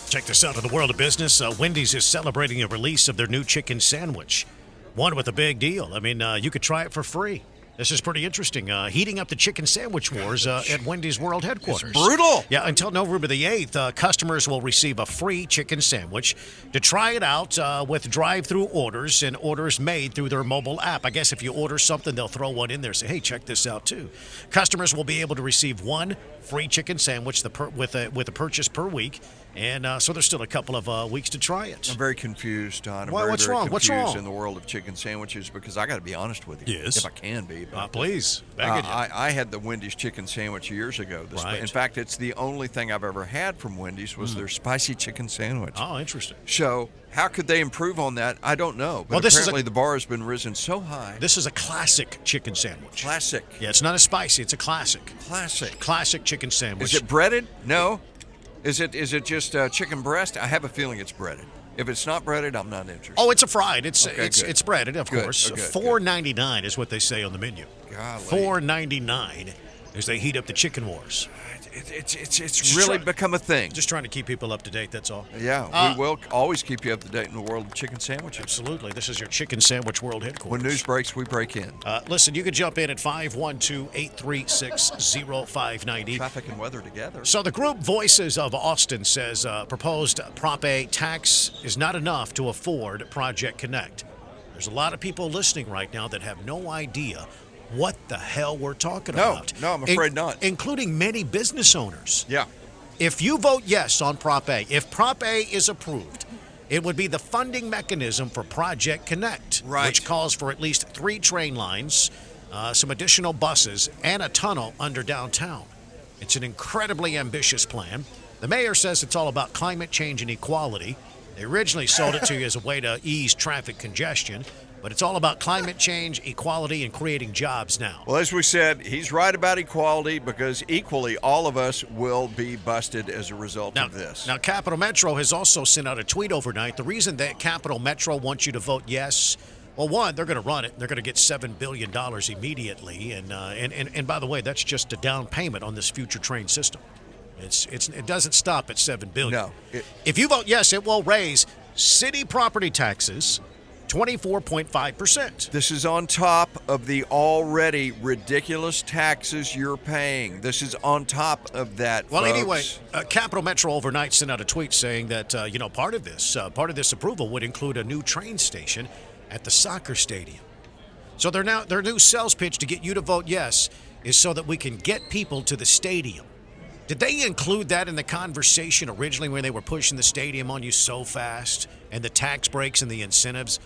Check this out in the world of business. Wendy's is celebrating a release of their new chicken sandwich. One with a big deal. I mean, you could try it for free. This is pretty interesting. Heating up the chicken sandwich wars at Wendy's World Headquarters. It's brutal. Yeah, until November the 8th, customers will receive a free chicken sandwich to try it out with drive-through orders and orders made through their mobile app. I guess if you order something, they'll throw one in there and say, hey, check this out, too. Customers will be able to receive one free chicken sandwich with a purchase per week. And so there's still a couple of weeks to try it. I'm very confused, Don. What's wrong? What's wrong? In the world of chicken sandwiches because I got to be honest with you. Yes. If I can be. Please. I had the Wendy's chicken sandwich years ago. Right. In fact, it's the only thing I've ever had from Wendy's was their spicy chicken sandwich. Oh, interesting. So how could they improve on that? I don't know. But apparently the bar has been risen so high. This is a classic chicken sandwich. Classic. Yeah, it's not a spicy. It's a classic. Classic chicken sandwich. Is it breaded? No. Is it just chicken breast? I have a feeling it's breaded. If it's not breaded, I'm not interested. Oh, it's a fried. It's breaded, of Good. course. Good. $4.99 is what they say on the menu. Golly. $4.99 as they heat up the chicken wars. It's really become a thing. Just trying to keep people up to date, that's all. Yeah, we will always keep you up to date in the world of chicken sandwiches. Absolutely. This is your Chicken Sandwich World Headquarters. When news breaks, we break in. Listen, you can jump in at 512-836-0590. Traffic and weather together. So the group Voices of Austin says proposed Prop A tax is not enough to afford Project Connect. There's a lot of people listening right now that have no idea what the hell we're talking about. No, I'm afraid not. Including many business owners. Yeah. If you vote yes on Prop A, if Prop A is approved, it would be the funding mechanism for Project Connect, which calls for at least 3 train lines, some additional buses, and a tunnel under downtown. It's an incredibly ambitious plan. The mayor says it's all about climate change and equality. They originally sold it to you as a way to ease traffic congestion. But it's all about climate change, equality, and creating jobs now. Well, as we said, he's right about equality because equally all of us will be busted as a result of this. Now, Capital Metro has also sent out a tweet overnight. The reason that Capital Metro wants you to vote yes, well, one, they're going to run it. They're going to get $7 billion immediately. And by the way, that's just a down payment on this future train system. It doesn't stop at $7 billion. No. If you vote yes, it will raise city property taxes 24.5%. This is on top of the already ridiculous taxes you're paying. This is on top of that, Well, folks. anyway, Capital Metro overnight sent out a tweet saying that, part of this approval would include a new train station at the soccer stadium. So their new sales pitch to get you to vote yes is so that we can get people to the stadium. Did they include that in the conversation originally when they were pushing the stadium on you so fast and the tax breaks and the incentives?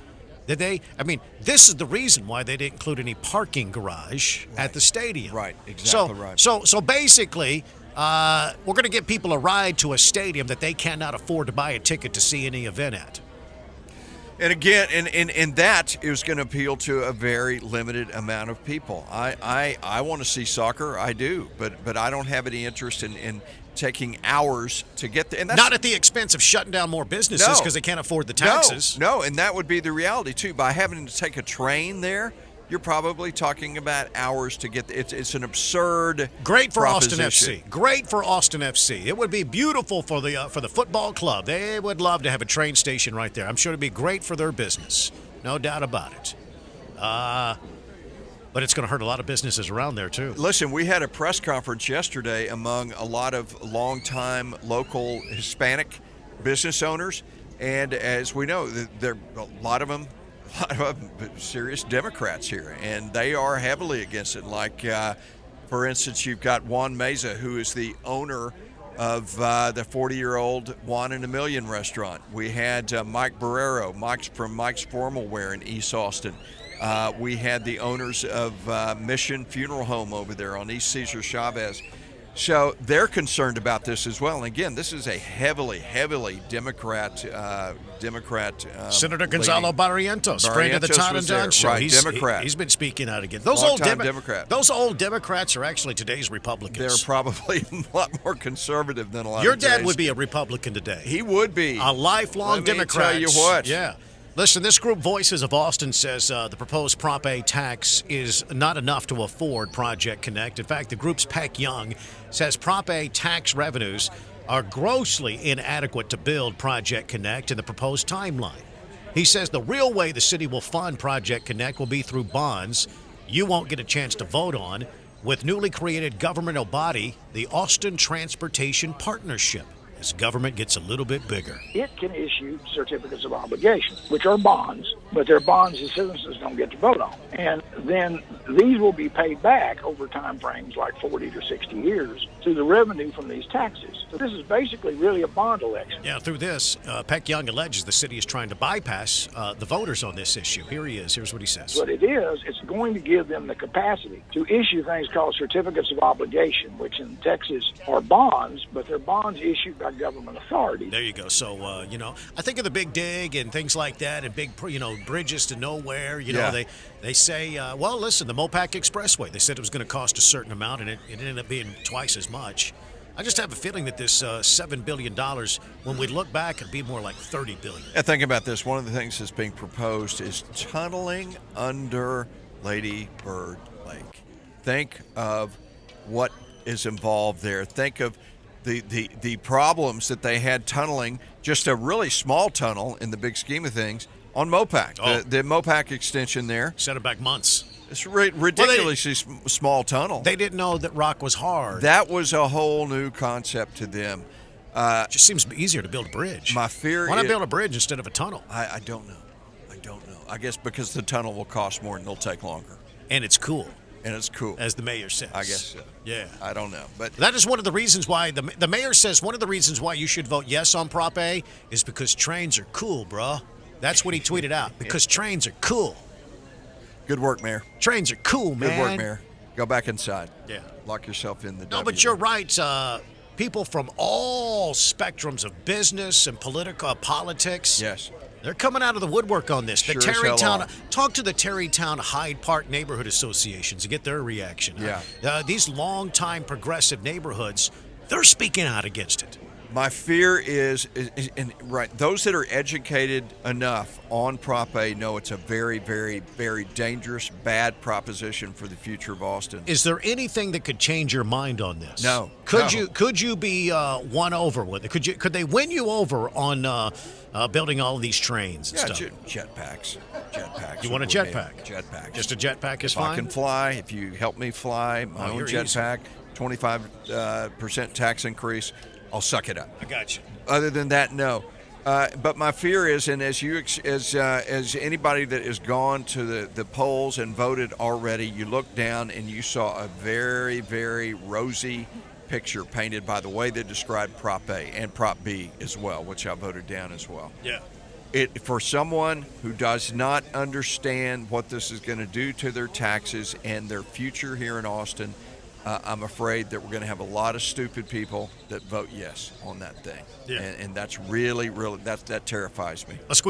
Did they? I mean, this is the reason why they didn't include any parking garage at the stadium. Right, exactly right. So basically, we're going to give people a ride to a stadium that they cannot afford to buy a ticket to see any event at. And again, and that is going to appeal to a very limited amount of people. I want to see soccer, I do, but I don't have any interest in taking hours to get there. And that's not at the expense of shutting down more businesses because they can't afford the taxes. No, and that would be the reality too. By having to take a train there, you're probably talking about hours to get there. It's an absurd Great for proposition. Austin FC. Great for Austin FC. It would be beautiful for the football club. They would love to have a train station right there. I'm sure it'd be great for their business. No doubt about it. But it's going to hurt a lot of businesses around there, too. Listen, we had a press conference yesterday among a lot of longtime local Hispanic business owners. And as we know, there are a lot of them serious Democrats here, and they are heavily against it. Like, for instance, you've got Juan Meza, who is the owner of the 40-year-old Juan and a Million restaurant. We had Mike Barrero, from Mike's Formal Wear in East Austin. We had the owners of Mission Funeral Home over there on East Cesar Chavez. So they're concerned about this as well. And again, this is a heavily Democrat. Senator Gonzalo Barrientos, friend of the Todd and Don Show. Right, Democrat. He's been speaking out again. Those old Democrats are actually today's Republicans. They're probably a lot more conservative than a lot Your of dad would be a Republican today. He would be. A lifelong Democrat. Let me tell you what. Yeah. Listen, this group Voices of Austin says the proposed Prop A tax is not enough to afford Project Connect. In fact, the group's Peck Young says Prop A tax revenues are grossly inadequate to build Project Connect in the proposed timeline. He says the real way the city will fund Project Connect will be through bonds you won't get a chance to vote on with newly created governmental body, the Austin Transportation Partnership, as government gets a little bit bigger. It can issue certificates of obligation, which are bonds, but they're bonds the citizens don't get to vote on. And then these will be paid back over time frames like 40 to 60 years through the revenue from these taxes. So this is basically really a bond election. Yeah, through this, Peck Young alleges the city is trying to bypass the voters on this issue. Here he is. Here's what he says. What it is, it's going to give them the capacity to issue things called certificates of obligation, which in Texas are bonds, but they're bonds issued by government authorities. There you go. So, I think of the Big Dig and things like that and big, bridges to nowhere. They say, well, listen, the Mopac Expressway, they said it was going to cost a certain amount, and it ended up being twice as much. I just have a feeling that this $7 billion, when we look back, it'd be more like $30 billion. Yeah, think about this. One of the things that's being proposed is tunneling under Lady Bird Lake. Think of what is involved there. Think of the problems that they had tunneling, just a really small tunnel in the big scheme of things, on Mopac. Oh. The Mopac extension there. Set it back months. It's ridiculously small tunnel. They didn't know that rock was hard. That was a whole new concept to them. It just seems easier to build a bridge. My fear Why not build a bridge instead of a tunnel? I don't know. I guess because the tunnel will cost more and it'll take longer. And it's cool. As the mayor says. I guess so. Yeah. I don't know. But that is one of the reasons why the mayor says one of the reasons why you should vote yes on Prop A is because trains are cool, bruh. That's what he tweeted out. Because trains are cool. Good work, Mayor. Trains are cool, man. Good work, Mayor. Go back inside. Yeah. Lock yourself in the No, but you're right. People from all spectrums of business and politics. Yes. They're coming out of the woodwork on this. Sure as hell are. Talk to the Terrytown Hyde Park neighborhood associations and get their reaction. Yeah. These longtime progressive neighborhoods, they're speaking out against it. My fear is those that are educated enough on Prop A know it's a very, very, very dangerous, bad proposition for the future of Austin. Is there anything that could change your mind on this? No. Could you be won over with it? Could they win you over on building all of these trains and stuff? Jetpacks. You want a jetpack? Jetpacks. Just a jetpack is if fine? I can fly, if you help me fly my own jetpack, 25% tax increase, I'll suck it up. I got you. Other than that, no. But my fear is, and as anybody that has gone to the polls and voted already, you look down and you saw a very, very rosy picture painted by the way they described Prop A and Prop B as well, which I voted down as well. Yeah. For someone who does not understand what this is going to do to their taxes and their future here in Austin, I'm afraid that we're going to have a lot of stupid people that vote yes on that thing. Yeah. And that's really, that terrifies me. Let's squeeze.